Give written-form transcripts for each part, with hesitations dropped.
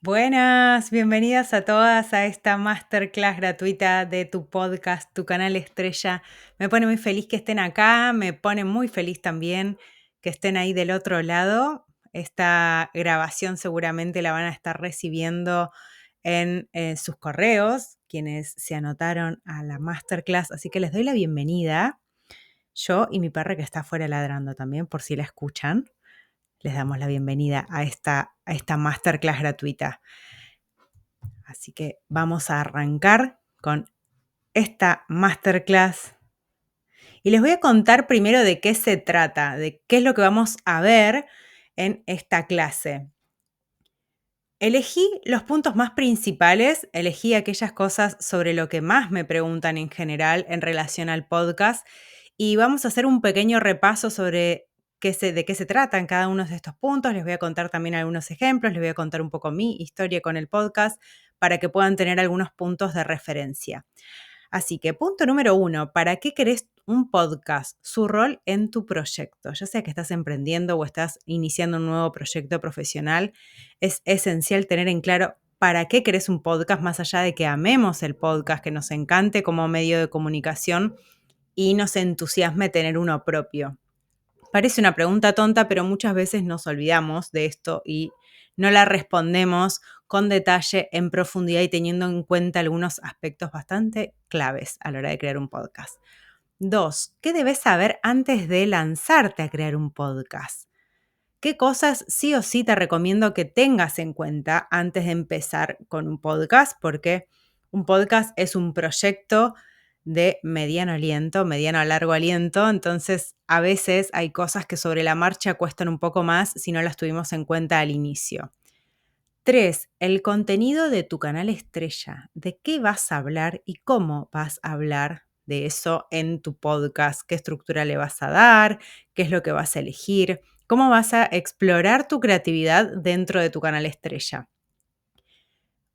Buenas, bienvenidas a todas a esta masterclass gratuita de tu podcast, tu canal estrella. Me pone muy feliz que estén acá, me pone muy feliz también que estén ahí del otro lado. Esta grabación seguramente la van a estar recibiendo en sus correos, quienes se anotaron a la masterclass, así que les doy la bienvenida. Yo y mi perra que está afuera ladrando también, por si la escuchan, les damos la bienvenida a esta masterclass gratuita. Así que vamos a arrancar con esta masterclass y les voy a contar primero de qué se trata, de qué es lo que vamos a ver en esta clase. Elegí los puntos más principales, elegí aquellas cosas sobre lo que más me preguntan en general en relación al podcast y vamos a hacer un pequeño repaso sobre de qué se tratan cada uno de estos puntos. Les voy a contar también algunos ejemplos, les voy a contar un poco mi historia con el podcast para que puedan tener algunos puntos de referencia. Así que punto número 1, ¿para qué querés un podcast? Su rol en tu proyecto. Ya sea que estás emprendiendo o estás iniciando un nuevo proyecto profesional, es esencial tener en claro para qué querés un podcast, más allá de que amemos el podcast, que nos encante como medio de comunicación y nos entusiasme tener uno propio. Parece una pregunta tonta, pero muchas veces nos olvidamos de esto y no la respondemos con detalle, en profundidad y teniendo en cuenta algunos aspectos bastante claves a la hora de crear un podcast. 2. ¿Qué debes saber antes de lanzarte a crear un podcast? ¿Qué cosas sí o sí te recomiendo que tengas en cuenta antes de empezar con un podcast? Porque un podcast es un proyecto de mediano aliento, mediano a largo aliento, entonces a veces hay cosas que sobre la marcha cuestan un poco más si no las tuvimos en cuenta al inicio. 3. El contenido de tu canal estrella. ¿De qué vas a hablar y cómo vas a hablar de eso en tu podcast? ¿Qué estructura le vas a dar? ¿Qué es lo que vas a elegir? ¿Cómo vas a explorar tu creatividad dentro de tu canal estrella?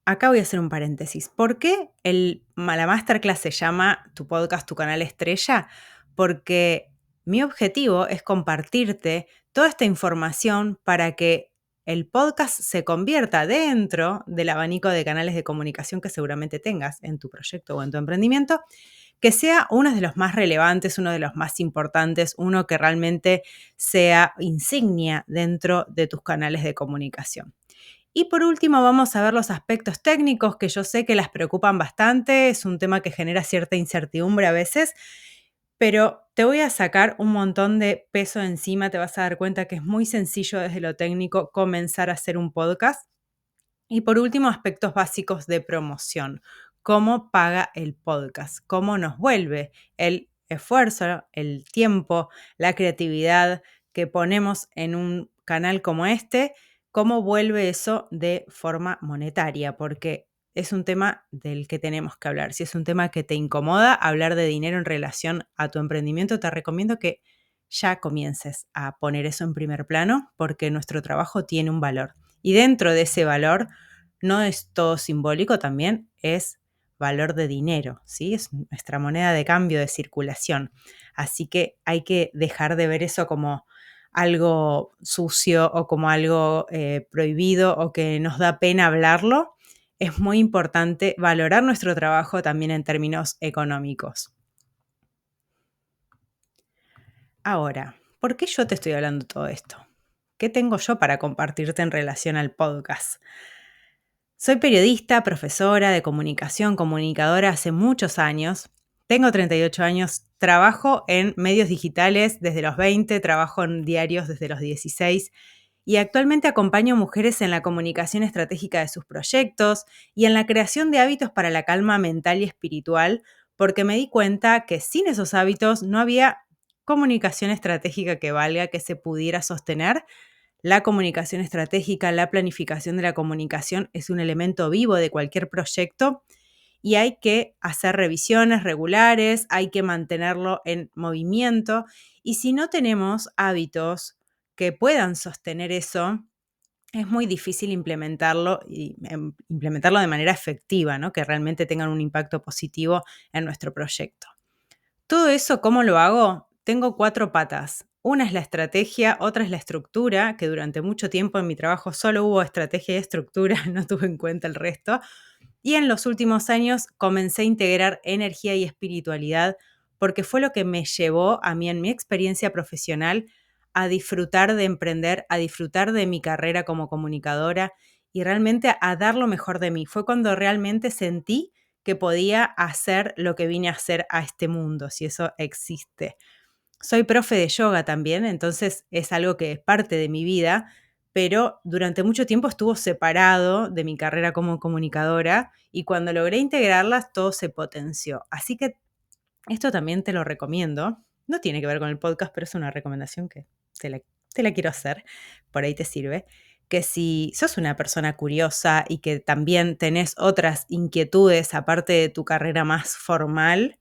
Acá voy a hacer un paréntesis. ¿Por qué la masterclass se llama Tu podcast, tu canal estrella? Porque mi objetivo es compartirte toda esta información para que el podcast se convierta dentro del abanico de canales de comunicación que seguramente tengas en tu proyecto o en tu emprendimiento, que sea uno de los más relevantes, uno de los más importantes, uno que realmente sea insignia dentro de tus canales de comunicación. Y por último, vamos a ver los aspectos técnicos que yo sé que las preocupan bastante. Es un tema que genera cierta incertidumbre a veces, pero te voy a sacar un montón de peso encima. Te vas a dar cuenta que es muy sencillo desde lo técnico comenzar a hacer un podcast. Y por último, aspectos básicos de promoción. ¿Cómo paga el podcast? ¿Cómo nos vuelve el esfuerzo, el tiempo, la creatividad que ponemos en un canal como este? ¿Cómo vuelve eso de forma monetaria? Porque es un tema del que tenemos que hablar. Si es un tema que te incomoda hablar de dinero en relación a tu emprendimiento, te recomiendo que ya comiences a poner eso en primer plano porque nuestro trabajo tiene un valor. Y dentro de ese valor, no es todo simbólico, también es valor de dinero, ¿sí? Es nuestra moneda de cambio, de circulación. Así que hay que dejar de ver eso como algo sucio o como algo prohibido o que nos da pena hablarlo. Es muy importante valorar nuestro trabajo también en términos económicos. Ahora, ¿por qué yo te estoy hablando de todo esto? ¿Qué tengo yo para compartirte en relación al podcast? Soy periodista, profesora de comunicación, comunicadora hace muchos años. Tengo 38 años, trabajo en medios digitales desde los 20, trabajo en diarios desde los 16 y actualmente acompaño mujeres en la comunicación estratégica de sus proyectos y en la creación de hábitos para la calma mental y espiritual, porque me di cuenta que sin esos hábitos no había comunicación estratégica que valga, que se pudiera sostener. La comunicación estratégica, la planificación de la comunicación es un elemento vivo de cualquier proyecto y hay que hacer revisiones regulares, hay que mantenerlo en movimiento y si no tenemos hábitos que puedan sostener eso, es muy difícil implementarlo y implementarlo de manera efectiva, ¿no? Que realmente tengan un impacto positivo en nuestro proyecto. Todo eso, ¿cómo lo hago? Tengo 4 patas. Una es la estrategia, otra es la estructura, que durante mucho tiempo en mi trabajo solo hubo estrategia y estructura, no tuve en cuenta el resto. Y en los últimos años comencé a integrar energía y espiritualidad porque fue lo que me llevó a mí en mi experiencia profesional a disfrutar de emprender, a disfrutar de mi carrera como comunicadora y realmente a dar lo mejor de mí. Fue cuando realmente sentí que podía hacer lo que vine a hacer a este mundo, si eso existe. Soy profe de yoga también, entonces es algo que es parte de mi vida, pero durante mucho tiempo estuvo separado de mi carrera como comunicadora y cuando logré integrarlas todo se potenció. Así que esto también te lo recomiendo. No tiene que ver con el podcast, pero es una recomendación que te la, te la quiero hacer, por ahí te sirve. Que si sos una persona curiosa y que también tenés otras inquietudes aparte de tu carrera más formal,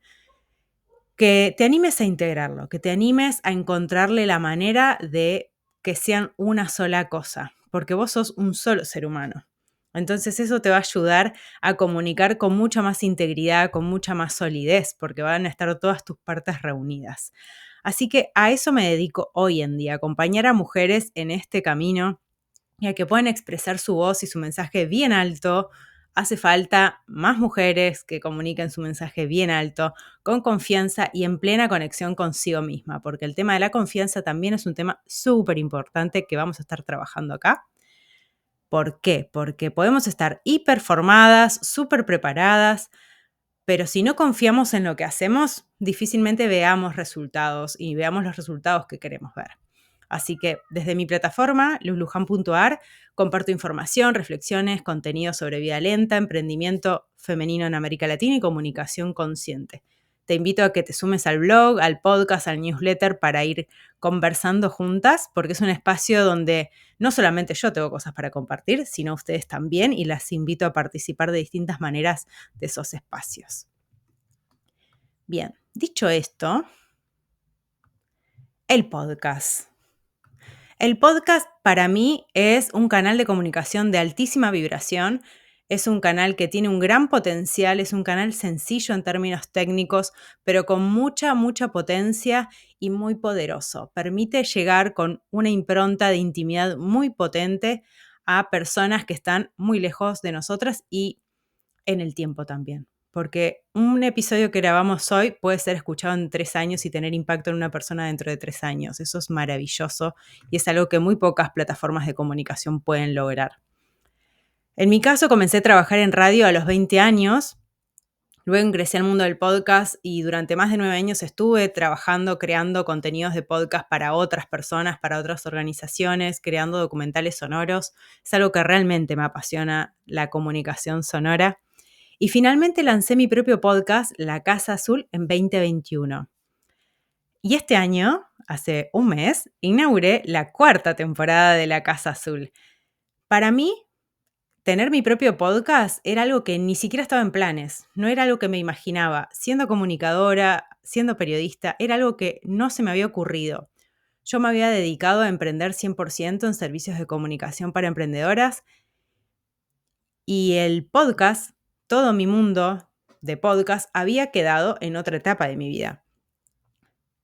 que te animes a integrarlo, que te animes a encontrarle la manera de que sean una sola cosa, porque vos sos un solo ser humano. Entonces eso te va a ayudar a comunicar con mucha más integridad, con mucha más solidez, porque van a estar todas tus partes reunidas. Así que a eso me dedico hoy en día, acompañar a mujeres en este camino y a que puedan expresar su voz y su mensaje bien alto. Hace falta más mujeres que comuniquen su mensaje bien alto, con confianza y en plena conexión consigo misma, porque el tema de la confianza también es un tema súper importante que vamos a estar trabajando acá. ¿Por qué? Porque podemos estar hiperformadas, súper preparadas, pero si no confiamos en lo que hacemos, difícilmente veamos resultados y veamos los resultados que queremos ver. Así que desde mi plataforma, luzlujan.ar, comparto información, reflexiones, contenido sobre vida lenta, emprendimiento femenino en América Latina y comunicación consciente. Te invito a que te sumes al blog, al podcast, al newsletter para ir conversando juntas, porque es un espacio donde no solamente yo tengo cosas para compartir, sino ustedes también, y las invito a participar de distintas maneras de esos espacios. Bien, dicho esto, el podcast. El podcast para mí es un canal de comunicación de altísima vibración, es un canal que tiene un gran potencial, es un canal sencillo en términos técnicos, pero con mucha, mucha potencia y muy poderoso. Permite llegar con una impronta de intimidad muy potente a personas que están muy lejos de nosotras y en el tiempo también. Porque un episodio que grabamos hoy puede ser escuchado en 3 años y tener impacto en una persona dentro de 3 años. Eso es maravilloso y es algo que muy pocas plataformas de comunicación pueden lograr. En mi caso, comencé a trabajar en radio a los 20 años. Luego ingresé al mundo del podcast y durante más de 9 años estuve trabajando, creando contenidos de podcast para otras personas, para otras organizaciones, creando documentales sonoros. Es algo que realmente me apasiona, la comunicación sonora. Y finalmente lancé mi propio podcast, La Casa Azul, en 2021. Y este año, hace un mes, inauguré la 4ª temporada de La Casa Azul. Para mí, tener mi propio podcast era algo que ni siquiera estaba en planes, no era algo que me imaginaba. Siendo comunicadora, siendo periodista, era algo que no se me había ocurrido. Yo me había dedicado a emprender 100% en servicios de comunicación para emprendedoras y el podcast, todo mi mundo de podcast, había quedado en otra etapa de mi vida.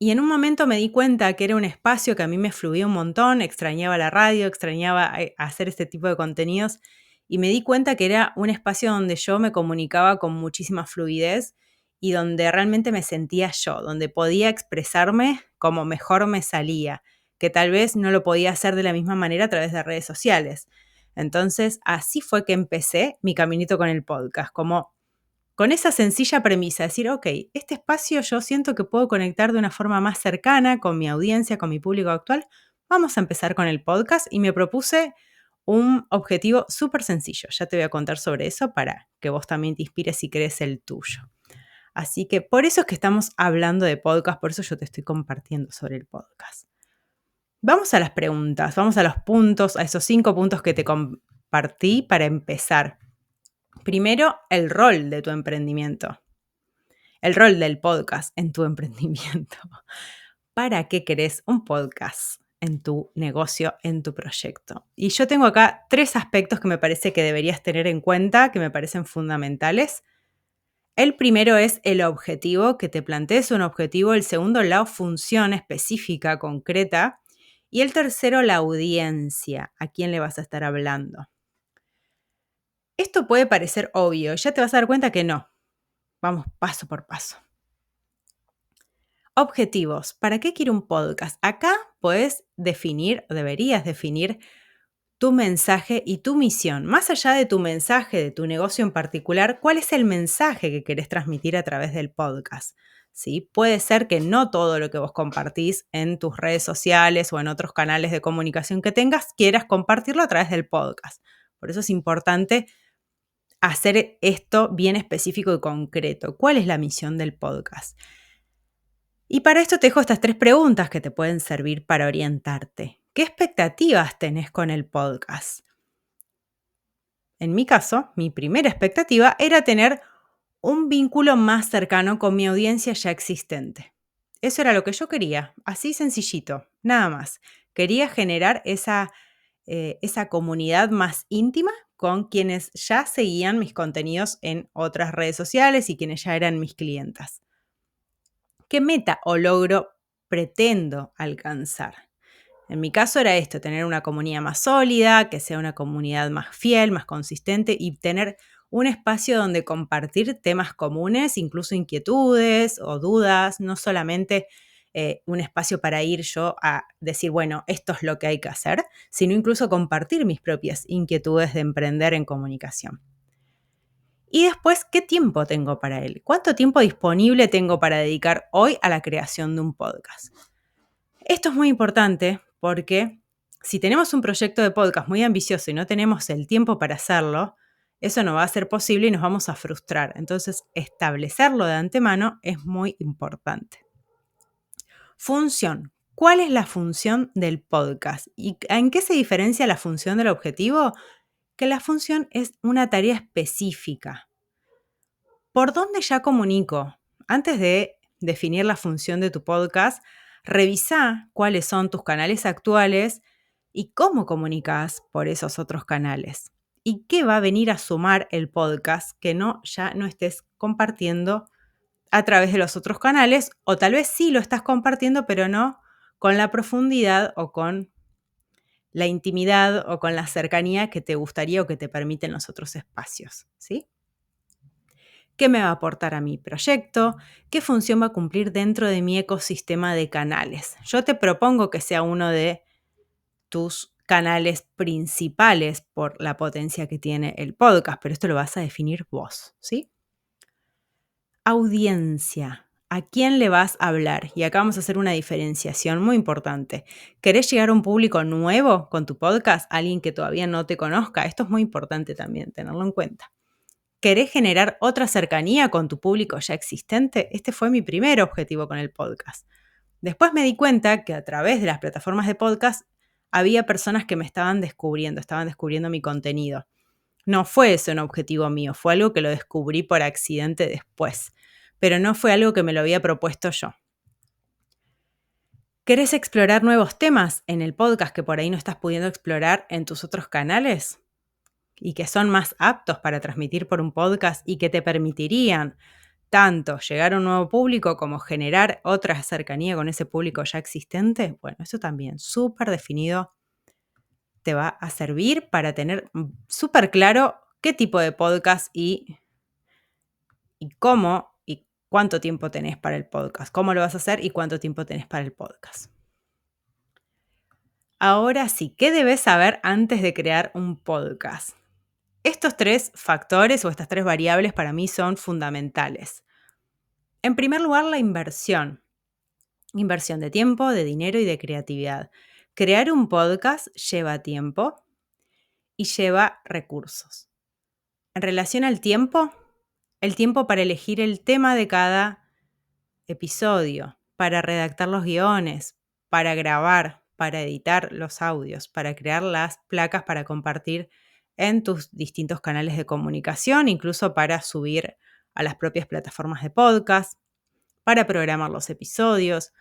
Y en un momento me di cuenta que era un espacio que a mí me fluía un montón, extrañaba la radio, extrañaba hacer este tipo de contenidos y me di cuenta que era un espacio donde yo me comunicaba con muchísima fluidez y donde realmente me sentía yo, donde podía expresarme como mejor me salía, que tal vez no lo podía hacer de la misma manera a través de redes sociales. Entonces, así fue que empecé mi caminito con el podcast, como con esa sencilla premisa, decir, ok, este espacio yo siento que puedo conectar de una forma más cercana con mi audiencia, con mi público actual. Vamos a empezar con el podcast y me propuse un objetivo súper sencillo. Ya te voy a contar sobre eso para que vos también te inspires si crees el tuyo. Así que por eso es que estamos hablando de podcast, por eso yo te estoy compartiendo sobre el podcast. Vamos a las preguntas, vamos a los puntos, a esos 5 puntos que te compartí para empezar. Primero, el rol de tu emprendimiento. El rol del podcast en tu emprendimiento. ¿Para qué querés un podcast en tu negocio, en tu proyecto? Y yo tengo acá 3 aspectos que me parece que deberías tener en cuenta, que me parecen fundamentales. El primero es el objetivo, que te plantees un objetivo. El segundo, la función específica, concreta. Y el tercero, la audiencia, a quién le vas a estar hablando. Esto puede parecer obvio, ya te vas a dar cuenta que no. Vamos paso por paso. Objetivos. ¿Para qué quiero un podcast? Acá puedes definir, o deberías definir, tu mensaje y tu misión. Más allá de tu mensaje, de tu negocio en particular, ¿cuál es el mensaje que querés transmitir a través del podcast? ¿Sí? Puede ser que no todo lo que vos compartís en tus redes sociales o en otros canales de comunicación que tengas, quieras compartirlo a través del podcast. Por eso es importante hacer esto bien específico y concreto. ¿Cuál es la misión del podcast? Y para esto te dejo estas 3 preguntas que te pueden servir para orientarte. ¿Qué expectativas tenés con el podcast? En mi caso, mi primera expectativa era tener un vínculo más cercano con mi audiencia ya existente. Eso era lo que yo quería, así sencillito, nada más. Quería generar esa comunidad más íntima con quienes ya seguían mis contenidos en otras redes sociales y quienes ya eran mis clientas. ¿Qué meta o logro pretendo alcanzar? En mi caso era esto, tener una comunidad más sólida, que sea una comunidad más fiel, más consistente y tener un espacio donde compartir temas comunes, incluso inquietudes o dudas, no solamente un espacio para ir yo a decir, bueno, esto es lo que hay que hacer, sino incluso compartir mis propias inquietudes de emprender en comunicación. Y después, ¿qué tiempo tengo para él? ¿Cuánto tiempo disponible tengo para dedicar hoy a la creación de un podcast? Esto es muy importante porque si tenemos un proyecto de podcast muy ambicioso y no tenemos el tiempo para hacerlo, eso no va a ser posible y nos vamos a frustrar. Entonces, establecerlo de antemano es muy importante. Función. ¿Cuál es la función del podcast? ¿Y en qué se diferencia la función del objetivo? Que la función es una tarea específica. ¿Por dónde ya comunico? Antes de definir la función de tu podcast, revisa cuáles son tus canales actuales y cómo comunicas por esos otros canales. ¿Y qué va a venir a sumar el podcast que ya no estés compartiendo a través de los otros canales? O tal vez sí lo estás compartiendo, pero no con la profundidad o con la intimidad o con la cercanía que te gustaría o que te permiten los otros espacios, ¿sí? ¿Qué me va a aportar a mi proyecto? ¿Qué función va a cumplir dentro de mi ecosistema de canales? Yo te propongo que sea uno de tus canales principales por la potencia que tiene el podcast, pero esto lo vas a definir vos, ¿sí? Audiencia. ¿A quién le vas a hablar? Y acá vamos a hacer una diferenciación muy importante. ¿Querés llegar a un público nuevo con tu podcast? ¿Alguien que todavía no te conozca? Esto es muy importante también, tenerlo en cuenta. ¿Querés generar otra cercanía con tu público ya existente? Este fue mi primer objetivo con el podcast. Después me di cuenta que a través de las plataformas de podcast había personas que me estaban descubriendo mi contenido. No fue eso un objetivo mío, fue algo que lo descubrí por accidente después, pero no fue algo que me lo había propuesto yo. ¿Querés explorar nuevos temas en el podcast que por ahí no estás pudiendo explorar en tus otros canales? Y que son más aptos para transmitir por un podcast y que te permitirían tanto llegar a un nuevo público como generar otra cercanía con ese público ya existente, bueno, eso también súper definido te va a servir para tener súper claro qué tipo de podcast y cómo y cuánto tiempo tenés para el podcast, cómo lo vas a hacer y cuánto tiempo tenés para el podcast. Ahora sí, ¿qué debes saber antes de crear un podcast? Estos 3 factores o estas 3 variables para mí son fundamentales. En primer lugar, la inversión. Inversión de tiempo, de dinero y de creatividad. Crear un podcast lleva tiempo y lleva recursos. En relación al tiempo, el tiempo para elegir el tema de cada episodio, para redactar los guiones, para grabar, para editar los audios, para crear las placas para compartir en tus distintos canales de comunicación, incluso para subir a las propias plataformas de podcast, para programar los episodios,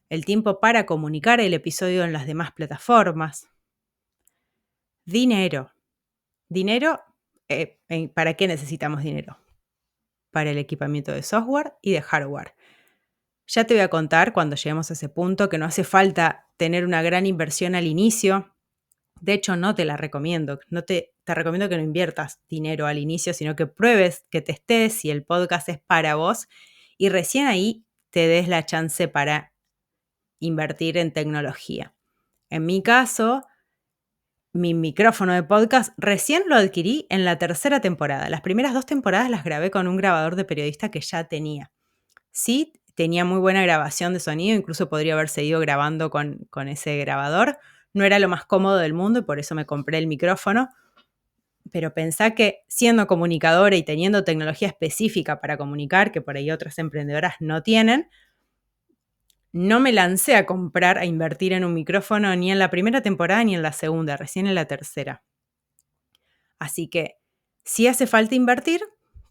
el tiempo para comunicar el episodio en las demás plataformas. Dinero. Dinero, ¿para qué necesitamos dinero? para el equipamiento de software y de hardware. Ya te voy a contar cuando lleguemos a ese punto que no hace falta tener una gran inversión al inicio. De hecho, no te la recomiendo. Te recomiendo que no inviertas dinero al inicio, sino que pruebes, que testes si el podcast es para vos y recién ahí te des la chance para invertir en tecnología. En mi caso, mi micrófono de podcast recién lo adquirí en la tercera temporada. Las primeras 2 temporadas las grabé con un grabador de periodista que ya tenía. Sí, tenía muy buena grabación de sonido, incluso podría haber seguido grabando con ese grabador. No era lo más cómodo del mundo y por eso me compré el micrófono. Pero pensá que siendo comunicadora y teniendo tecnología específica para comunicar, que por ahí otras emprendedoras no tienen, no me lancé a comprar, a invertir en un micrófono ni en la primera temporada ni en la segunda, recién en la tercera. Así que sí hace falta invertir,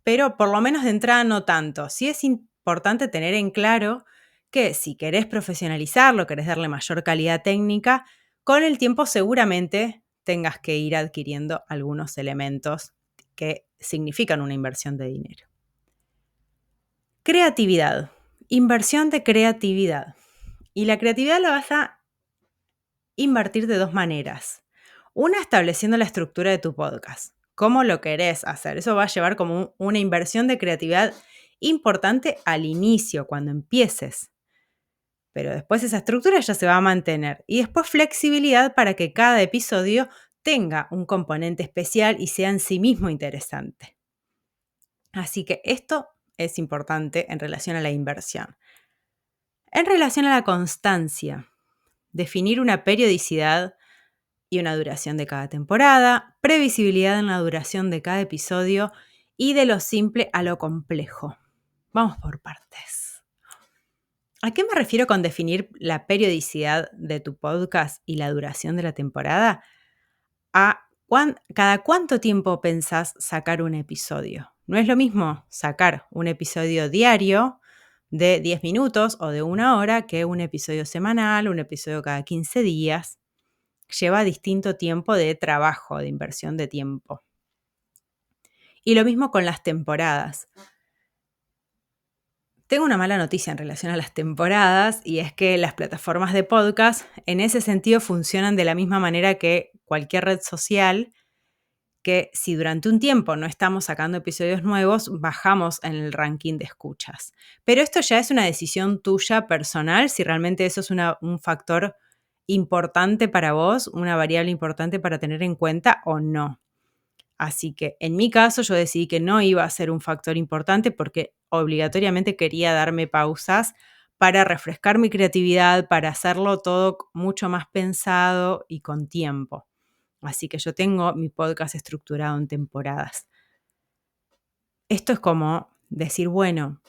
pero por lo menos de entrada no tanto. Sí es importante tener en claro que si querés profesionalizarlo, querés darle mayor calidad técnica, con el tiempo seguramente tengas que ir adquiriendo algunos elementos que significan una inversión de dinero. Creatividad. Inversión de creatividad. Y la creatividad la vas a invertir de 2 maneras. Una, estableciendo la estructura de tu podcast. ¿Cómo lo querés hacer? Eso va a llevar como una inversión de creatividad importante al inicio, cuando empieces. Pero después esa estructura ya se va a mantener. Y después flexibilidad para que cada episodio tenga un componente especial y sea en sí mismo interesante. Así que esto es importante en relación a la inversión. En relación a la constancia, definir una periodicidad y una duración de cada temporada, previsibilidad en la duración de cada episodio y de lo simple a lo complejo. Vamos por partes. ¿A qué me refiero con definir la periodicidad de tu podcast y la duración de la temporada? A cada cuánto tiempo pensás sacar un episodio. No es lo mismo sacar un episodio diario de 10 minutos o de 1 hora que un episodio semanal, un episodio cada 15 días. Lleva distinto tiempo de trabajo, de inversión de tiempo. Y lo mismo con las temporadas. Tengo una mala noticia en relación a las temporadas y es que las plataformas de podcast en ese sentido funcionan de la misma manera que cualquier red social, que si durante un tiempo no estamos sacando episodios nuevos, bajamos en el ranking de escuchas. Pero esto ya es una decisión tuya personal, si realmente eso es un factor importante para vos, una variable importante para tener en cuenta o no. Así que en mi caso yo decidí que no iba a ser un factor importante porque obligatoriamente quería darme pausas para refrescar mi creatividad, para hacerlo todo mucho más pensado y con tiempo. Así que yo tengo mi podcast estructurado en temporadas. Esto es como decir, bueno,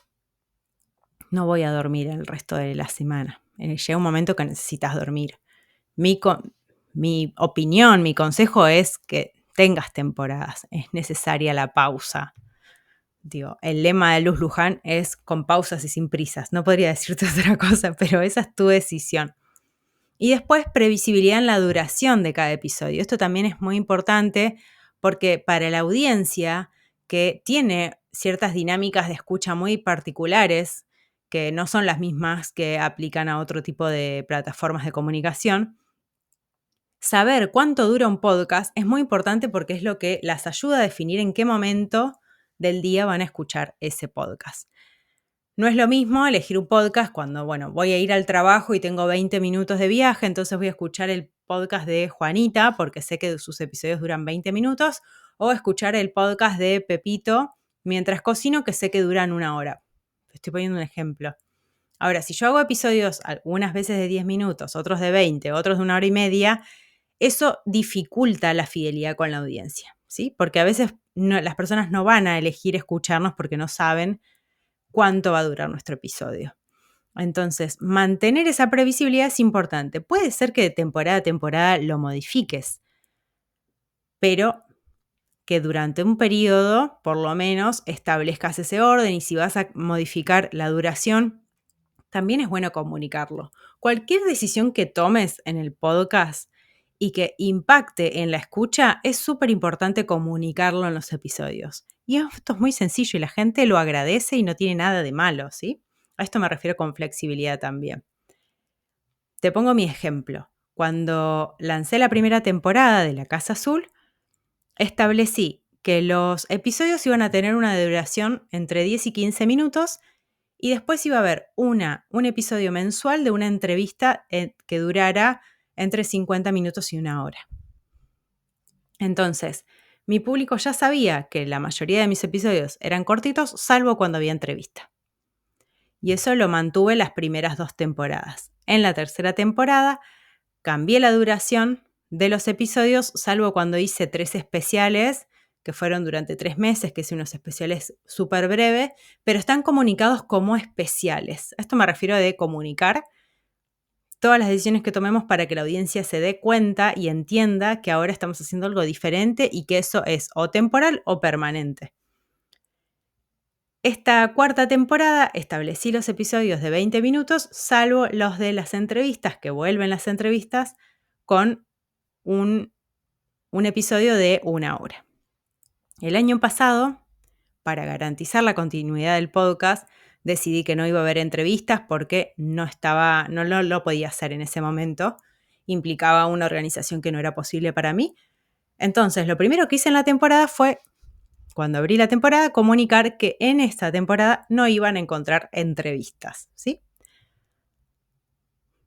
no voy a dormir el resto de la semana. Llega un momento que necesitas dormir. Mi opinión, mi consejo es que tengas temporadas. Es necesaria la pausa. El lema de Luz Luján es con pausas y sin prisas. No podría decirte otra cosa, pero esa es tu decisión. Y después, previsibilidad en la duración de cada episodio. Esto también es muy importante porque para la audiencia que tiene ciertas dinámicas de escucha muy particulares, que no son las mismas que aplican a otro tipo de plataformas de comunicación, saber cuánto dura un podcast es muy importante porque es lo que las ayuda a definir en qué momento del día van a escuchar ese podcast. No es lo mismo elegir un podcast cuando, voy a ir al trabajo y tengo 20 minutos de viaje, entonces voy a escuchar el podcast de Juanita porque sé que sus episodios duran 20 minutos, o escuchar el podcast de Pepito mientras cocino que sé que duran 1 hora. Estoy poniendo un ejemplo. Ahora, si yo hago episodios algunas veces de 10 minutos, otros de 20, otros de 1 hora y media, eso dificulta la fidelidad con la audiencia, ¿sí? Porque a veces las personas no van a elegir escucharnos porque no saben cuánto va a durar nuestro episodio. Entonces, mantener esa previsibilidad es importante. Puede ser que de temporada a temporada lo modifiques, pero que durante un periodo, por lo menos, establezcas ese orden y si vas a modificar la duración, también es bueno comunicarlo. Cualquier decisión que tomes en el podcast y que impacte en la escucha, es súper importante comunicarlo en los episodios. Y esto es muy sencillo y la gente lo agradece y no tiene nada de malo, ¿sí? A esto me refiero con flexibilidad también. Te pongo mi ejemplo. Cuando lancé la primera temporada de La Casa Azul, establecí que los episodios iban a tener una duración entre 10 y 15 minutos y después iba a haber un episodio mensual de una entrevista que durara entre 50 minutos y una hora. Entonces, mi público ya sabía que la mayoría de mis episodios eran cortitos, salvo cuando había entrevista. Y eso lo mantuve las primeras 2 temporadas. En la tercera temporada cambié la duración de los episodios, salvo cuando hice 3 especiales, que fueron durante 3 meses, que hice unos especiales súper breves, pero están comunicados como especiales. A esto me refiero de comunicar todas las decisiones que tomemos para que la audiencia se dé cuenta y entienda que ahora estamos haciendo algo diferente y que eso es o temporal o permanente. Esta cuarta temporada establecí los episodios de 20 minutos, salvo los de las entrevistas, que vuelven las entrevistas con un episodio de una hora. El año pasado, para garantizar la continuidad del podcast, decidí que no iba a haber entrevistas porque no lo podía hacer en ese momento. Implicaba una organización que no era posible para mí. Entonces, lo primero que hice en la temporada fue, cuando abrí la temporada, comunicar que en esta temporada no iban a encontrar entrevistas, ¿sí?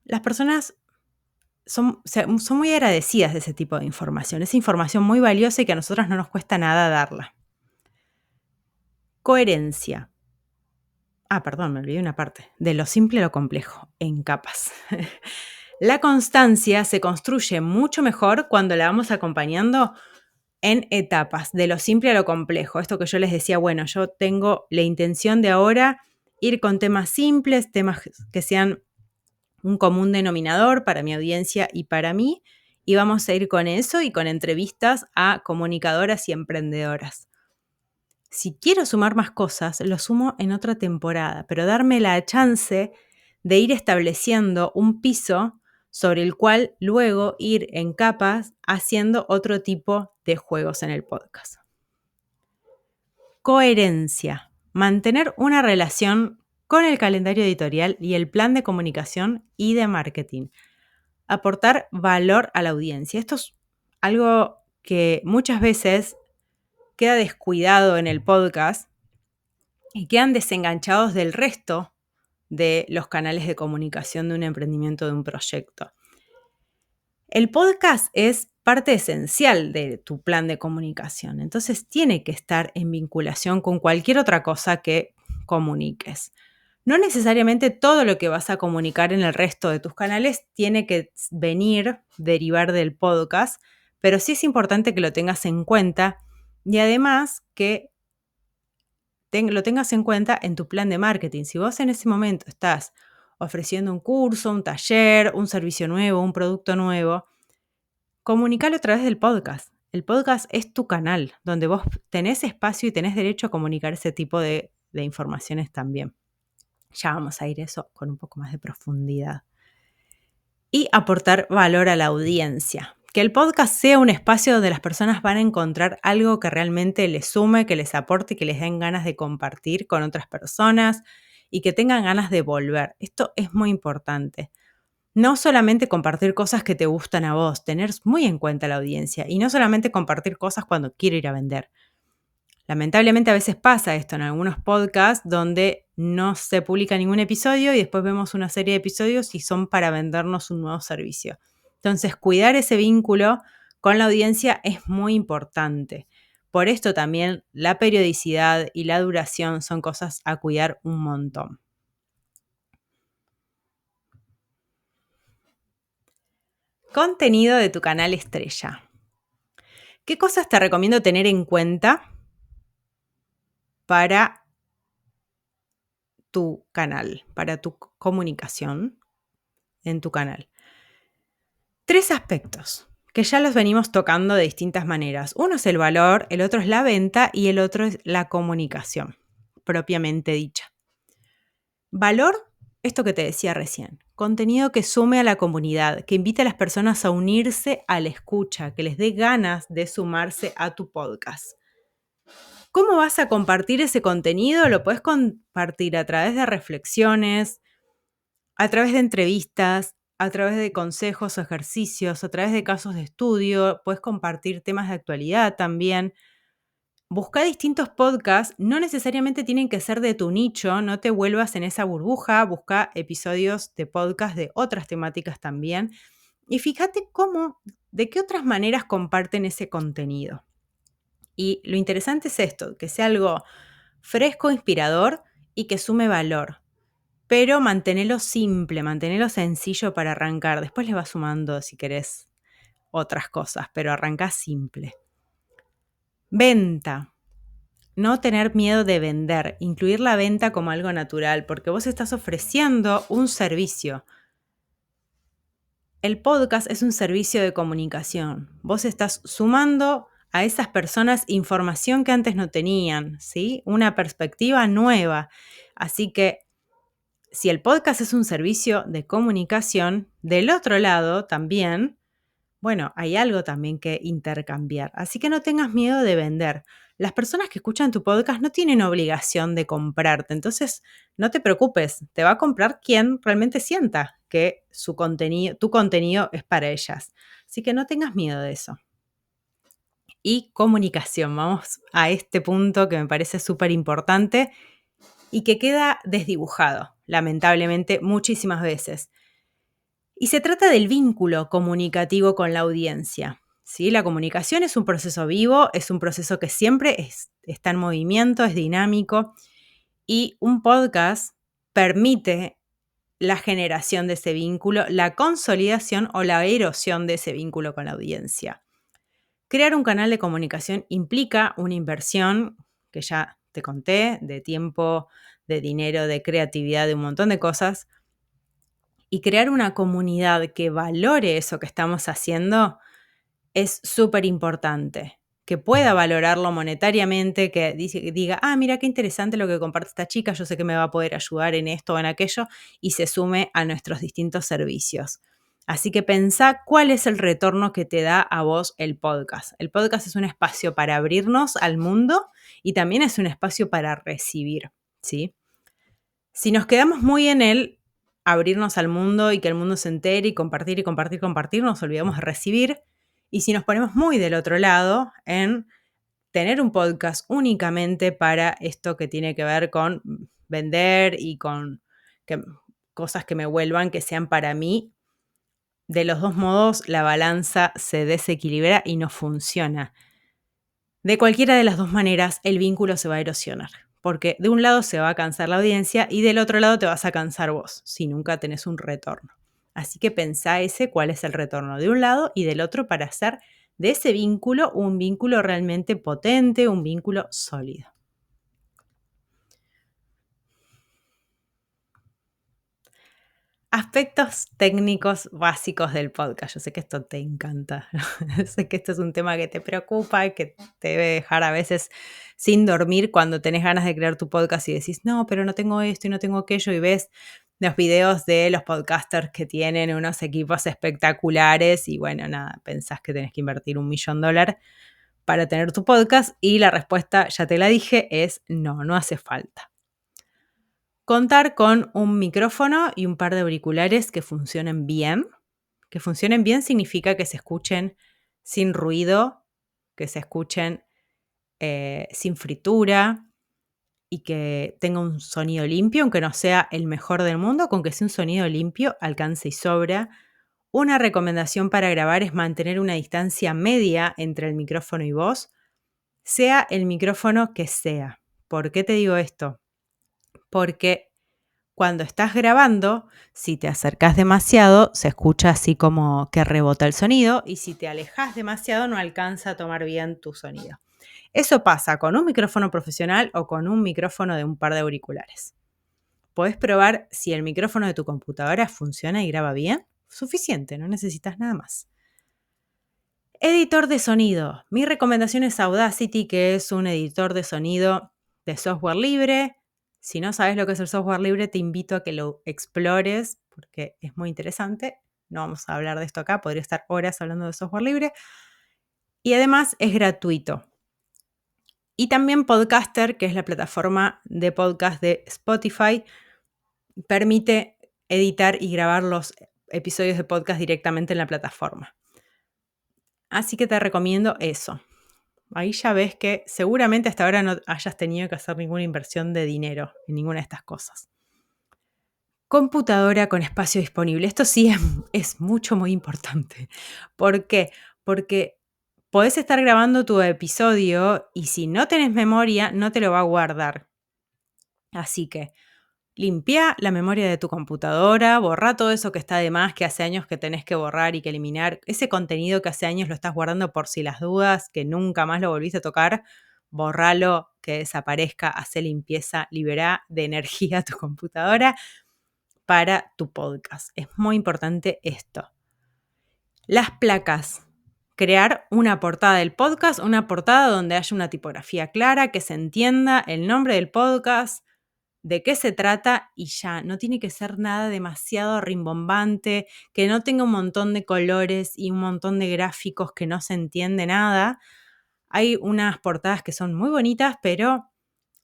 Las personas son muy agradecidas de ese tipo de información. Es información muy valiosa y que a nosotros no nos cuesta nada darla. Coherencia. Perdón, me olvidé una parte. De lo simple a lo complejo, en capas. La constancia se construye mucho mejor cuando la vamos acompañando en etapas, de lo simple a lo complejo. Esto que yo les decía, bueno, yo tengo la intención de ahora ir con temas simples, temas que sean un común denominador para mi audiencia y para mí, y vamos a ir con eso y con entrevistas a comunicadoras y emprendedoras. Si quiero sumar más cosas, lo sumo en otra temporada, pero darme la chance de ir estableciendo un piso sobre el cual luego ir en capas haciendo otro tipo de juegos en el podcast. Coherencia. Mantener una relación con el calendario editorial y el plan de comunicación y de marketing. Aportar valor a la audiencia. Esto es algo que muchas veces queda descuidado en el podcast y quedan desenganchados del resto de los canales de comunicación de un emprendimiento, de un proyecto. El podcast es parte esencial de tu plan de comunicación, entonces tiene que estar en vinculación con cualquier otra cosa que comuniques. No necesariamente todo lo que vas a comunicar en el resto de tus canales tiene que derivar del podcast, pero sí es importante que lo tengas en cuenta y además que lo tengas en cuenta en tu plan de marketing. Si vos en ese momento estás ofreciendo un curso, un taller, un servicio nuevo, un producto nuevo, comunícalo a través del podcast. El podcast es tu canal, donde vos tenés espacio y tenés derecho a comunicar ese tipo de informaciones también. Ya vamos a ir eso con un poco más de profundidad. Y aportar valor a la audiencia. Que el podcast sea un espacio donde las personas van a encontrar algo que realmente les sume, que les aporte, que les den ganas de compartir con otras personas y que tengan ganas de volver. Esto es muy importante. No solamente compartir cosas que te gustan a vos, tener muy en cuenta la audiencia y no solamente compartir cosas cuando quiero ir a vender. Lamentablemente a veces pasa esto en algunos podcasts donde no se publica ningún episodio y después vemos una serie de episodios y son para vendernos un nuevo servicio. Entonces, cuidar ese vínculo con la audiencia es muy importante. Por esto también la periodicidad y la duración son cosas a cuidar un montón. Contenido de tu canal estrella. ¿Qué cosas te recomiendo tener en cuenta para tu canal, para tu comunicación en tu canal? 3 aspectos que ya los venimos tocando de distintas maneras. Uno es el valor, el otro es la venta y el otro es la comunicación, propiamente dicha. Valor Esto que te decía recién, contenido que sume a la comunidad, que invite a las personas a unirse a la escucha, que les dé ganas de sumarse a tu podcast. ¿Cómo vas a compartir ese contenido? Lo puedes compartir a través de reflexiones, a través de entrevistas, a través de consejos o ejercicios, a través de casos de estudio, puedes compartir temas de actualidad también. Busca distintos podcasts, no necesariamente tienen que ser de tu nicho, no te vuelvas en esa burbuja, busca episodios de podcast de otras temáticas también y fíjate de qué otras maneras comparten ese contenido. Y lo interesante es esto, que sea algo fresco, inspirador y que sume valor. Pero manténelo simple, manténelo sencillo para arrancar. Después le vas sumando, si querés, otras cosas, pero arranca simple. Venta. No tener miedo de vender, incluir la venta como algo natural, porque vos estás ofreciendo un servicio. El podcast es un servicio de comunicación. Vos estás sumando a esas personas información que antes no tenían, ¿sí? Una perspectiva nueva. Así que si el podcast es un servicio de comunicación, del otro lado también, bueno, hay algo también que intercambiar. Así que no tengas miedo de vender. Las personas que escuchan tu podcast no tienen obligación de comprarte. Entonces, no te preocupes. Te va a comprar quien realmente sienta que tu contenido es para ellas. Así que no tengas miedo de eso. Y comunicación. Vamos a este punto que me parece súper importante y que queda desdibujado, lamentablemente, muchísimas veces. Y se trata del vínculo comunicativo con la audiencia. ¿Sí? La comunicación es un proceso vivo, es un proceso que siempre está en movimiento, es dinámico y un podcast permite la generación de ese vínculo, la consolidación o la erosión de ese vínculo con la audiencia. Crear un canal de comunicación implica una inversión que ya te conté, de tiempo, de dinero, de creatividad, de un montón de cosas. Y crear una comunidad que valore eso que estamos haciendo es súper importante. Que pueda valorarlo monetariamente, que diga, mira qué interesante lo que comparte esta chica, yo sé que me va a poder ayudar en esto o en aquello, y se sume a nuestros distintos servicios. Así que pensá cuál es el retorno que te da a vos el podcast. El podcast es un espacio para abrirnos al mundo y también es un espacio para recibir, ¿sí? Si nos quedamos muy en el abrirnos al mundo y que el mundo se entere y compartir, nos olvidamos de recibir. Y si nos ponemos muy del otro lado en tener un podcast únicamente para esto que tiene que ver con vender y con cosas que me vuelvan, que sean para mí, de los dos modos la balanza se desequilibra y no funciona. De cualquiera de las dos maneras, el vínculo se va a erosionar, porque de un lado se va a cansar la audiencia y del otro lado te vas a cansar vos, si nunca tenés un retorno. Así que pensá cuál es el retorno de un lado y del otro para hacer de ese vínculo un vínculo realmente potente, un vínculo sólido. Aspectos técnicos básicos del podcast. Yo sé que esto te encanta. Sé que esto es un tema que te preocupa y que te debe dejar a veces sin dormir cuando tenés ganas de crear tu podcast y decís, no, pero no tengo esto y no tengo aquello, y ves los videos de los podcasters que tienen unos equipos espectaculares y bueno, nada, pensás que tenés que invertir $1.000.000 para tener tu podcast y la respuesta, ya te la dije, es no, no hace falta. Contar con un micrófono y un par de auriculares que funcionen bien. Que funcionen bien significa que se escuchen sin ruido, que se escuchen sin fritura y que tenga un sonido limpio, aunque no sea el mejor del mundo, con que sea un sonido limpio, alcance y sobra. Una recomendación para grabar es mantener una distancia media entre el micrófono y vos, sea el micrófono que sea. ¿Por qué te digo esto? Porque cuando estás grabando, si te acercas demasiado, se escucha así como que rebota el sonido, y si te alejas demasiado, no alcanza a tomar bien tu sonido. Eso pasa con un micrófono profesional o con un micrófono de un par de auriculares. Podés probar si el micrófono de tu computadora funciona y graba bien. Suficiente, no necesitas nada más. Editor de sonido. Mi recomendación es Audacity, que es un editor de sonido de software libre, Si no sabes lo que es el software libre, te invito a que lo explores porque es muy interesante. No vamos a hablar de esto acá, podría estar horas hablando de software libre. Y además es gratuito. Y también Podcaster, que es la plataforma de podcast de Spotify, permite editar y grabar los episodios de podcast directamente en la plataforma. Así que te recomiendo eso. Ahí ya ves que seguramente hasta ahora no hayas tenido que hacer ninguna inversión de dinero en ninguna de estas cosas. Computadora con espacio disponible. Esto sí es mucho, muy importante. ¿Por qué? Porque podés estar grabando tu episodio y si no tenés memoria, no te lo va a guardar. Así que limpia la memoria de tu computadora, borra todo eso que está de más, que hace años que tenés que borrar y que eliminar. Ese contenido que hace años lo estás guardando por si las dudas, que nunca más lo volviste a tocar, borralo, que desaparezca, hace limpieza, libera de energía tu computadora para tu podcast. Es muy importante esto. Las placas. Crear una portada del podcast, una portada donde haya una tipografía clara, que se entienda el nombre del podcast, de qué se trata y ya. No tiene que ser nada demasiado rimbombante, que no tenga un montón de colores y un montón de gráficos que no se entiende nada. Hay unas portadas que son muy bonitas, pero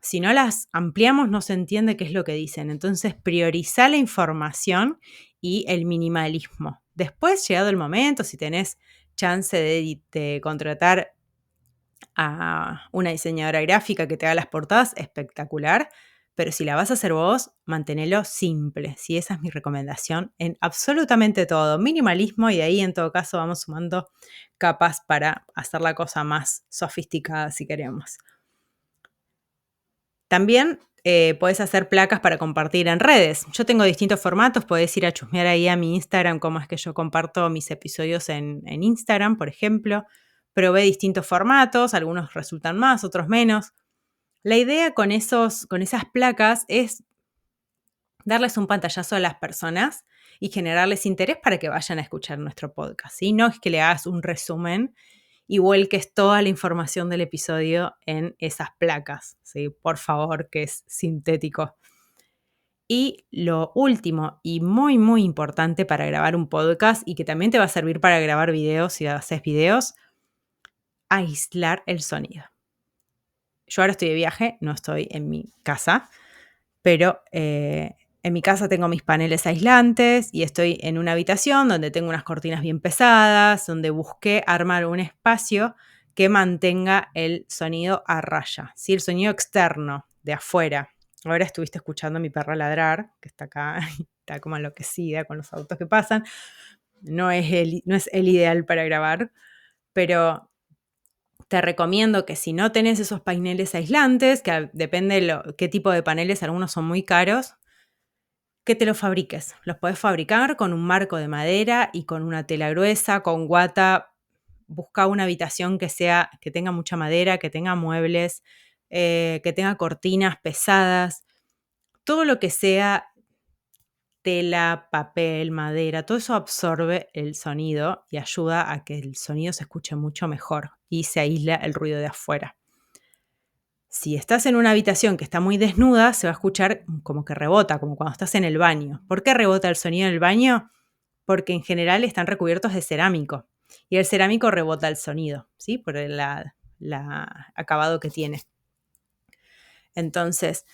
si no las ampliamos no se entiende qué es lo que dicen. Entonces prioriza la información y el minimalismo. Después, llegado el momento, si tenés chance de contratar a una diseñadora gráfica que te haga las portadas, espectacular. Pero si la vas a hacer vos, mantenelo simple. Sí, esa es mi recomendación en absolutamente todo. Minimalismo y de ahí en todo caso vamos sumando capas para hacer la cosa más sofisticada si queremos. También podés hacer placas para compartir en redes. Yo tengo distintos formatos, podés ir a chusmear ahí a mi Instagram cómo es que yo comparto mis episodios en Instagram, por ejemplo. Probé distintos formatos, algunos resultan más, otros menos. La idea con esas placas es darles un pantallazo a las personas y generarles interés para que vayan a escuchar nuestro podcast, ¿sí? No es que le hagas un resumen y vuelques toda la información del episodio en esas placas, ¿sí? Por favor, que es sintético. Y lo último y muy, muy importante para grabar un podcast y que también te va a servir para grabar videos si haces videos, aislar el sonido. Yo ahora estoy de viaje, no estoy en mi casa, pero en mi casa tengo mis paneles aislantes y estoy en una habitación donde tengo unas cortinas bien pesadas, donde busqué armar un espacio que mantenga el sonido a raya, ¿sí? El sonido externo, de afuera. Ahora estuviste escuchando a mi perra ladrar, que está acá, está como enloquecida con los autos que pasan. No es el ideal para grabar, pero te recomiendo que si no tenés esos paneles aislantes, que depende de qué tipo de paneles, algunos son muy caros, que te los fabriques. Los podés fabricar con un marco de madera y con una tela gruesa, con guata. Busca una habitación que tenga mucha madera, que tenga muebles, que tenga cortinas pesadas. Todo lo que sea tela, papel, madera, todo eso absorbe el sonido y ayuda a que el sonido se escuche mucho mejor y se aísla el ruido de afuera. Si estás en una habitación que está muy desnuda, se va a escuchar como que rebota, como cuando estás en el baño. ¿Por qué rebota el sonido en el baño? Porque en general están recubiertos de cerámico y el cerámico rebota el sonido, ¿sí? Por el acabado que tiene. Entonces,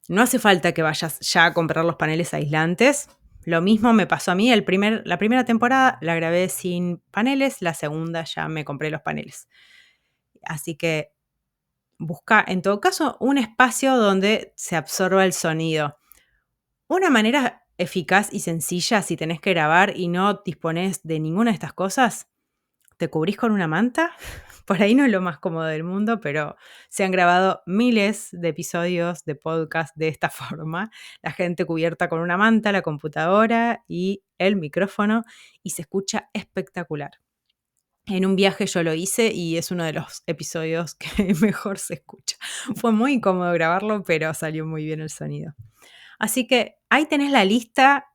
no hace falta que vayas ya a comprar los paneles aislantes. Lo mismo me pasó a mí. La primera temporada la grabé sin paneles, la segunda ya me compré los paneles. Así que busca, en todo caso, un espacio donde se absorba el sonido. Una manera eficaz y sencilla, si tenés que grabar y no disponés de ninguna de estas cosas, te cubrís con una manta. Por ahí no es lo más cómodo del mundo, pero se han grabado miles de episodios de podcast de esta forma. La gente cubierta con una manta, la computadora y el micrófono, y se escucha espectacular. En un viaje yo lo hice y es uno de los episodios que mejor se escucha. Fue muy incómodo grabarlo, pero salió muy bien el sonido. Así que ahí tenés la lista,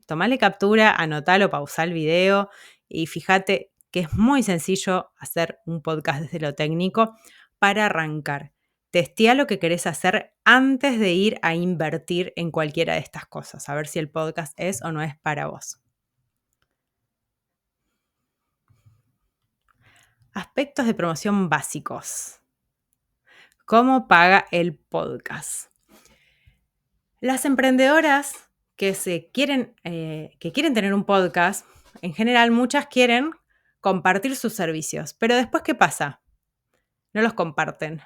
tomale captura, anotalo, pausá el video y fíjate que es muy sencillo hacer un podcast desde lo técnico para arrancar. testea lo que querés hacer antes de ir a invertir en cualquiera de estas cosas, a ver si el podcast es o no es para vos. Aspectos de promoción básicos. ¿Cómo paga el podcast? Las emprendedoras que quieren tener un podcast, en general muchas quieren compartir sus servicios, pero después, ¿qué pasa? No los comparten.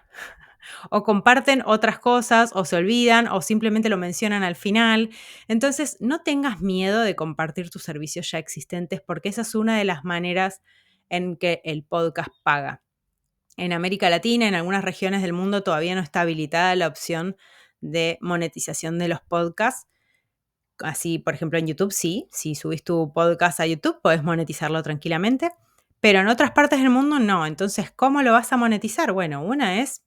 O comparten otras cosas, o se olvidan, o simplemente lo mencionan al final. Entonces, no tengas miedo de compartir tus servicios ya existentes, porque esa es una de las maneras en que el podcast paga. En América Latina, en algunas regiones del mundo, todavía no está habilitada la opción de monetización de los podcasts. Así, por ejemplo, en YouTube sí, si subís tu podcast a YouTube, podés monetizarlo tranquilamente, pero en otras partes del mundo no. Entonces, ¿cómo lo vas a monetizar? Bueno, una es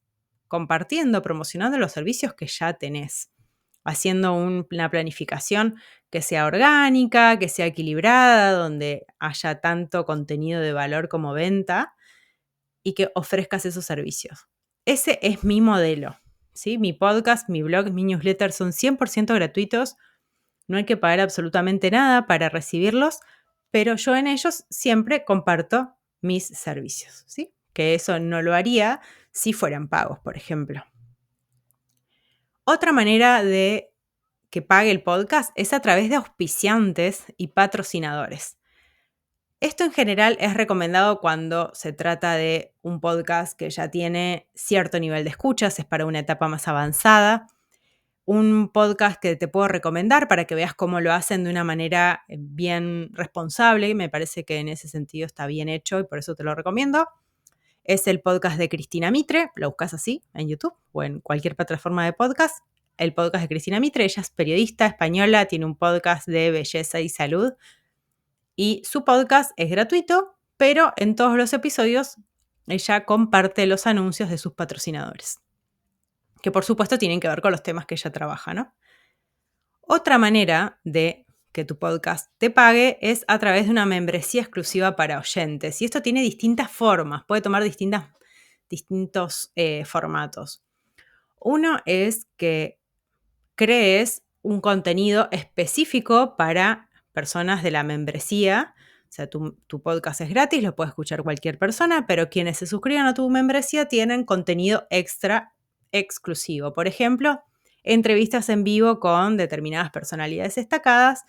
compartiendo, promocionando los servicios que ya tenés, haciendo una planificación que sea orgánica, que sea equilibrada, donde haya tanto contenido de valor como venta y que ofrezcas esos servicios. Ese es mi modelo, ¿sí? Mi podcast, mi blog, mi newsletter son 100% gratuitos. No hay que pagar absolutamente nada para recibirlos, pero yo en ellos siempre comparto mis servicios, ¿sí? Que eso no lo haría si fueran pagos, por ejemplo. Otra manera de que pague el podcast es a través de auspiciantes y patrocinadores. Esto en general es recomendado cuando se trata de un podcast que ya tiene cierto nivel de escuchas, es para una etapa más avanzada. Un podcast que te puedo recomendar para que veas cómo lo hacen de una manera bien responsable, me parece que en ese sentido está bien hecho y por eso te lo recomiendo, es el podcast de Cristina Mitre, lo buscas así en YouTube o en cualquier plataforma de podcast, el podcast de Cristina Mitre. Ella es periodista española, tiene un podcast de belleza y salud y su podcast es gratuito, pero en todos los episodios ella comparte los anuncios de sus patrocinadores, que por supuesto tienen que ver con los temas que ella trabaja, ¿no? Otra manera de que tu podcast te pague es a través de una membresía exclusiva para oyentes. Y esto tiene distintas formas, puede tomar distintos formatos. Uno es que crees un contenido específico para personas de la membresía. O sea, tu podcast es gratis, lo puede escuchar cualquier persona, pero quienes se suscriban a tu membresía tienen contenido extra exclusivo. Por ejemplo, entrevistas en vivo con determinadas personalidades destacadas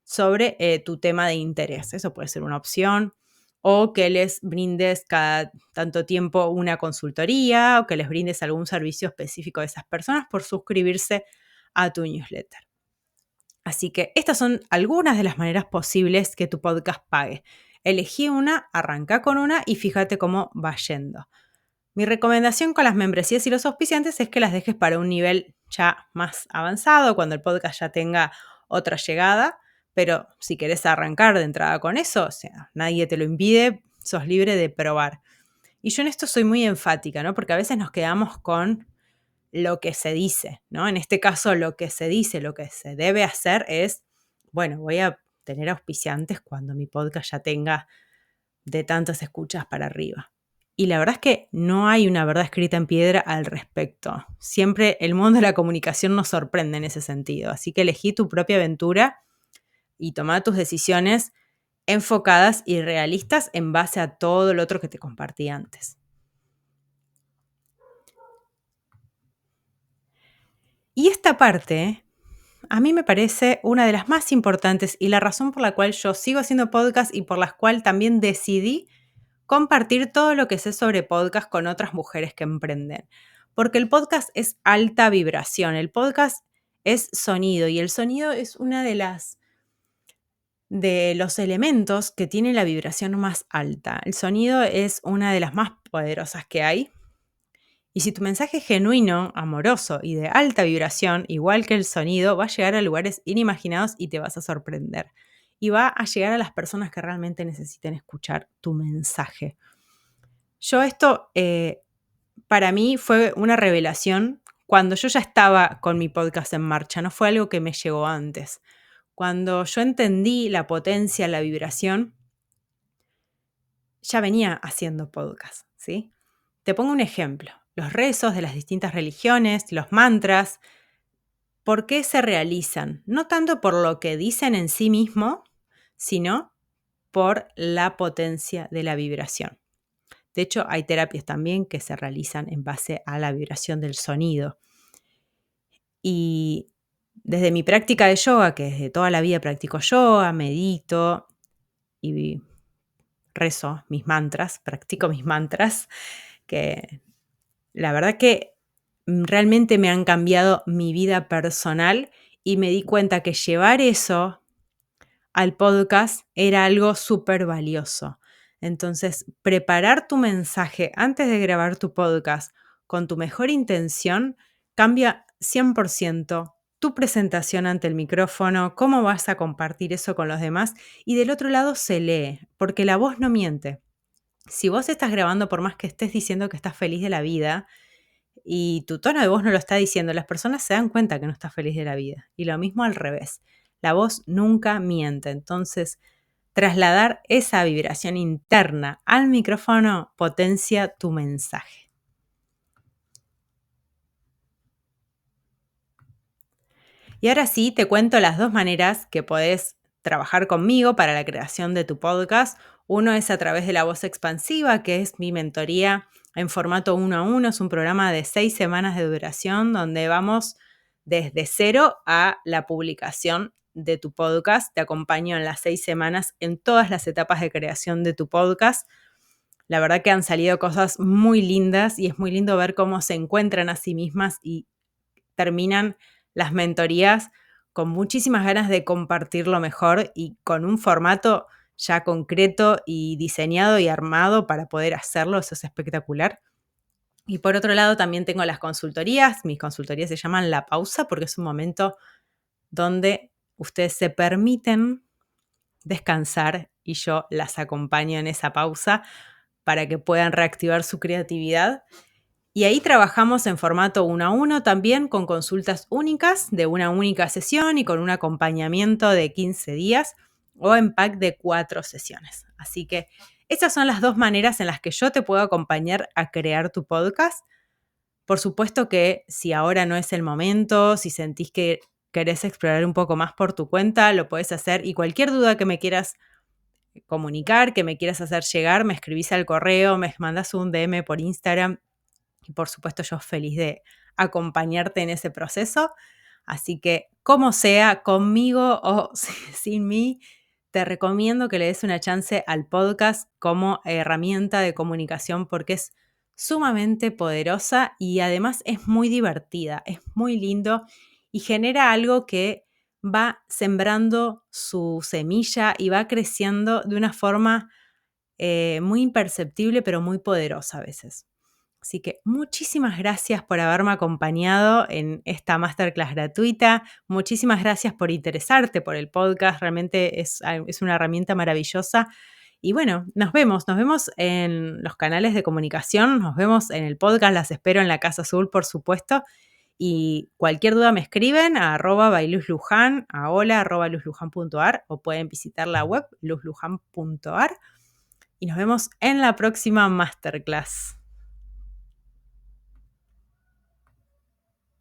sobre tu tema de interés. Eso puede ser una opción. O que les brindes cada tanto tiempo una consultoría o que les brindes algún servicio específico de esas personas por suscribirse a tu newsletter. Así que estas son algunas de las maneras posibles que tu podcast pague. Elegí una, arranca con una y fíjate cómo va yendo. Mi recomendación con las membresías y los auspiciantes es que las dejes para un nivel ya más avanzado, cuando el podcast ya tenga otra llegada, pero si querés arrancar de entrada con eso, o sea, nadie te lo impide, sos libre de probar. Y yo en esto soy muy enfática, ¿no? Porque a veces nos quedamos con lo que se dice, ¿no? En este caso, lo que se dice, lo que se debe hacer es, bueno, voy a tener auspiciantes cuando mi podcast ya tenga de tantas escuchas para arriba. Y la verdad es que no hay una verdad escrita en piedra al respecto. Siempre el mundo de la comunicación nos sorprende en ese sentido. Así que elegí tu propia aventura y toma tus decisiones enfocadas y realistas en base a todo lo otro que te compartí antes. Y esta parte a mí me parece una de las más importantes y la razón por la cual yo sigo haciendo podcast y por la cual también decidí compartir todo lo que sé sobre podcast con otras mujeres que emprenden. Porque el podcast es alta vibración, el podcast es sonido y el sonido es una de los elementos que tiene la vibración más alta. El sonido es una de las más poderosas que hay. Y si tu mensaje es genuino, amoroso y de alta vibración, igual que el sonido, va a llegar a lugares inimaginados y te vas a sorprender. Y va a llegar a las personas que realmente necesiten escuchar tu mensaje. Yo esto, para mí, fue una revelación cuando yo ya estaba con mi podcast en marcha, no fue algo que me llegó antes. Cuando yo entendí la potencia, la vibración, ya venía haciendo podcast, ¿sí? Te pongo un ejemplo. los rezos de las distintas religiones, los mantras, ¿por qué se realizan? No tanto por lo que dicen en sí mismo, sino por la potencia de la vibración. De hecho, hay terapias también que se realizan en base a la vibración del sonido. Y desde mi práctica de yoga, que desde toda la vida practico yoga, medito y rezo mis mantras, practico mis mantras, que la verdad que realmente me han cambiado mi vida personal y me di cuenta que llevar eso al podcast era algo súper valioso. Entonces, preparar tu mensaje antes de grabar tu podcast con tu mejor intención cambia 100% tu presentación ante el micrófono, cómo vas a compartir eso con los demás y del otro lado se lee, porque la voz no miente. Si vos estás grabando, por más que estés diciendo que estás feliz de la vida y tu tono de voz no lo está diciendo, las personas se dan cuenta que no estás feliz de la vida. Y lo mismo al revés. La voz nunca miente. Entonces, trasladar esa vibración interna al micrófono potencia tu mensaje. Y ahora sí, te cuento las dos maneras que podés trabajar conmigo para la creación de tu podcast. Uno es a través de la voz expansiva, que es mi mentoría en formato 1 a 1. Es un programa de 6 semanas de duración donde vamos desde cero a la publicación de tu podcast. Te acompaño en las 6 semanas en todas las etapas de creación de tu podcast. La verdad que han salido cosas muy lindas y es muy lindo ver cómo se encuentran a sí mismas y terminan las mentorías con muchísimas ganas de compartirlo mejor y con un formato ya concreto y diseñado y armado para poder hacerlo. Eso es espectacular. Y por otro lado también tengo las consultorías. Mis consultorías se llaman La Pausa porque es un momento donde ustedes se permiten descansar y yo las acompaño en esa pausa para que puedan reactivar su creatividad. Y ahí trabajamos en formato 1 a 1 también con consultas únicas de una única sesión y con un acompañamiento de 15 días o en pack de 4 sesiones. Así que esas son las dos maneras en las que yo te puedo acompañar a crear tu podcast. Por supuesto que si ahora no es el momento, si sentís que querés explorar un poco más por tu cuenta, lo podés hacer y cualquier duda que me quieras comunicar, que me quieras hacer llegar, me escribís al correo, me mandas un DM por Instagram. Y por supuesto yo feliz de acompañarte en ese proceso. Así que como sea, conmigo o sin mí, te recomiendo que le des una chance al podcast como herramienta de comunicación porque es sumamente poderosa y además es muy divertida, es muy lindo y genera algo que va sembrando su semilla y va creciendo de una forma muy imperceptible pero muy poderosa a veces. Así que muchísimas gracias por haberme acompañado en esta masterclass gratuita. Muchísimas gracias por interesarte por el podcast. Realmente es una herramienta maravillosa. Y bueno, nos vemos en los canales de comunicación, nos vemos en el podcast, las espero en la Casa Azul, por supuesto. Y cualquier duda me escriben a @bailuzlujan, a hola@luzlujan.ar o pueden visitar la web luzlujan.ar. Y nos vemos en la próxima masterclass.